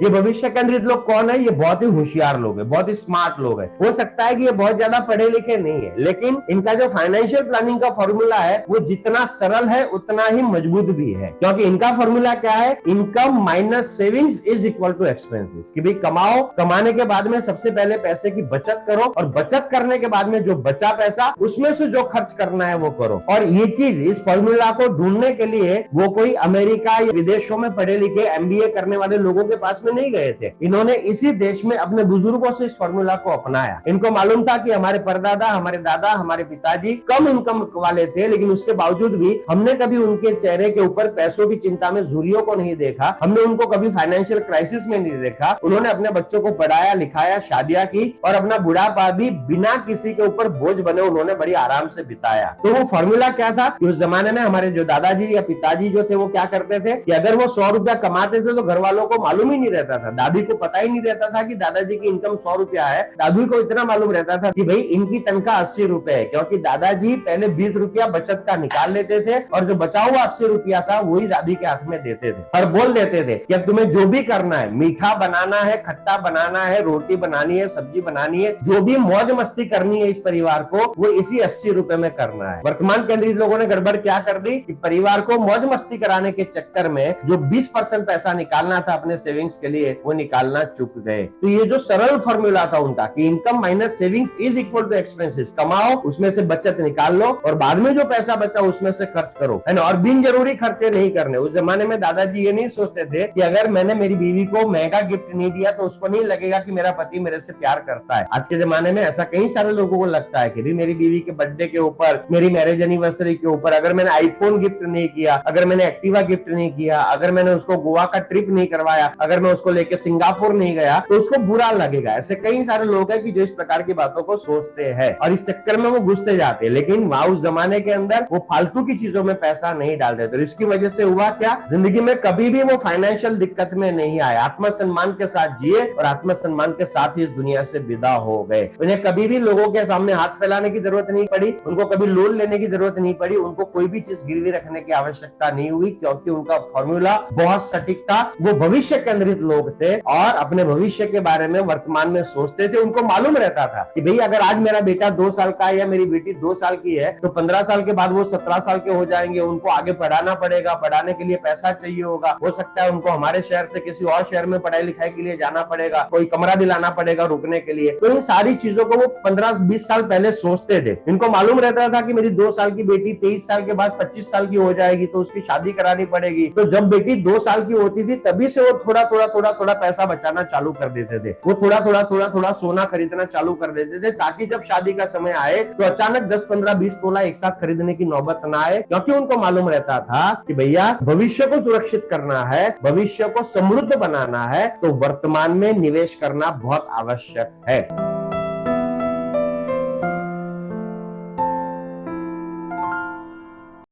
ये भविष्य केंद्रित लोग कौन है? ये बहुत ही होशियार लोग है, बहुत ही स्मार्ट लोग है। हो सकता है कि ये बहुत ज्यादा पढ़े लिखे नहीं है, लेकिन इनका जो फाइनेंशियल प्लानिंग का फॉर्मूला है वो जितना सरल है उतना ही मजबूत भी है। क्योंकि इनका फॉर्मूला क्या है? Income minus savings is equal to expenses. कि भाई कमाओ, कमाने के बाद में सबसे पहले पैसे की बचत करो, और बचत करने के बाद में जो बचा पैसा उसमें से जो खर्च करना है वो करो। और ये चीज, इस फॉर्मूला को ढूंढने के लिए वो कोई अमेरिका या विदेशों में पढ़े लिखे एमबीए करने वाले लोगों के पास में नहीं गए थे। इन्होंने इसी देश में अपने बुजुर्गों से इस फॉर्मूला को अपनाया। इनको मालूम था कि हमारे परदादा, हमारे दादा, हमारे पिताजी कम इनकम वाले थे, लेकिन उसके बावजूद भी हमने कभी उनके चेहरे के ऊपर पैसों की चिंता में झुर्रियों को नहीं देखा, हमने उनको कभी फाइनेंशियल क्राइसिस में नहीं देखा। उन्होंने अपने बच्चों को पढ़ाया, लिखाया, शादियां की, और अपना बुढ़ापा भी बिना किसी के ऊपर बोझ बने उन्होंने बड़ी आराम से बिताया। तो वो फॉर्मूला क्या था कि उस जमाने में हमारे जो दादाजी या पिताजी जो थे वो क्या करते थे कि अगर वो 100 रुपया कमाते थे तो घर वालों को मालूम ही नहीं रहता था, दादी को पता ही नहीं रहता था कि दादाजी की इनकम 100 रुपया है। दादी को इतना मालूम रहता था कि भाई इनकी तनख्वाह 80 रुपए है, क्योंकि दादाजी पहले 20 रुपया बचत का निकाल लेते थे और जो बचा हुआ 80 रुपया था वही दादी के हाथ में देते थे और बोल देते थे कि अब तुम्हें जो भी करना है, मीठा बनाना है, खट्टा बनाना है, रोटी बनानी है, सब्जी बनानी है, जो भी मौज मस्ती करनी है इस परिवार को, वो इसी 80 रुपए में करना है। वर्तमान केंद्रित लोगों ने गड़बड़ क्या कर दी कि परिवार को मौज मस्ती कराने के चक्कर में जो 20% पैसा निकालना था अपने सेविंग्स के लिए वो निकालना चूक गए। तो ये जो सरल फॉर्मूला था उनका कि income minus savings is equal to expenses, कमाओ उसमें से बचत निकाल लो और बाद में जो पैसा बचा उसमें से खर्च करो, है ना। और बिन जरूरी खर्चे नहीं करने। उस जमाने में दादाजी ये नहीं सोचते थे कि अगर मैंने मेरी बीवी को महंगा गिफ्ट नहीं दिया तो उसको नहीं लगेगा कि मेरा पति मेरे से प्यार करता है। आज के जमाने में ऐसा कई सारे लोगों को लगता है कि भी मेरी बीवी के बर्थडे के ऊपर, मेरी मैरिज एनिवर्सरी के ऊपर अगर मैंने आईफोन गिफ्ट नहीं किया, अगर मैंने एक्टिवा गिफ्ट नहीं किया, अगर मैंने उसको गोवा का ट्रिप नहीं करवाया, अगर मैं उसको लेके सिंगापुर नहीं गया तो उसको बुरा लगेगा। ऐसे कई सारे लोग हैं कि जो इस प्रकार की बातों को सोचते हैं और इस चक्कर में वो घुसते जाते हैं। लेकिन वहां उस जमाने के अंदर वो फालतू की चीजों में पैसा नहीं डालते। तो इसकी वजह से हुआ क्या, जिंदगी में कभी भी वो फाइनेंशियल दिक्कत में नहीं आए, आत्मसम्मान के साथ जिए और आत्मसम्मान के साथ ही इस दुनिया से विदा हो गए। उन्हें कभी भी लोगों के सामने हाथ फैलाने की जरूरत नहीं पड़ी, उनको कभी लोन लेने की जरूरत नहीं पड़ी, उनको कोई भी चीज गिरवी रखने की आवश्यकता नहीं हुई, क्योंकि उनका फॉर्मूला बहुत सटीक था। वो भविष्य केंद्रित लोग थे और अपने भविष्य के बारे में वर्तमान में सोचते थे। उनको मालूम रहता था कि भाई अगर आज मेरा बेटा 2 साल का है या मेरी बेटी 2 साल की है तो 15 साल के बाद वो 17 साल के हो जाएंगे, उनको आगे पढ़ाना पड़ेगा, पढ़ाने के लिए पैसा चाहिए होगा, हो सकता है उनको हमारे शहर से किसी और शहर में पढ़ाई लिखाई के लिए जाना पड़ेगा, कोई कमरा दिलाना पड़ेगा रुकने के लिए। तो इन सारी चीजों को वो 15-20 साल पहले सोचते थे। इनको मालूम रहता था कि मेरी 2 साल की बेटी 23 साल के बाद 25 साल की हो जाएगी तो उसकी शादी करानी पड़ेगी। तो जब बेटी 2 साल की होती थी तभी से वो थोड़ा थोड़ा पैसा बचाना चालू कर देते थे। वो थोड़ा थोड़ा सोना खरीदना चालू कर देते थे ताकि जब शादी का समय आए तो अचानक 10, 15, 20 तोला एक साथ खरीदने की नौबत ना आए, क्योंकि उनको मालूम रहता था कि भैया भविष्य को सुरक्षित करना है, भविष्य को समृद्ध बनाना है तो वर्तमान में निवेश करना बहुत आवश्यक है।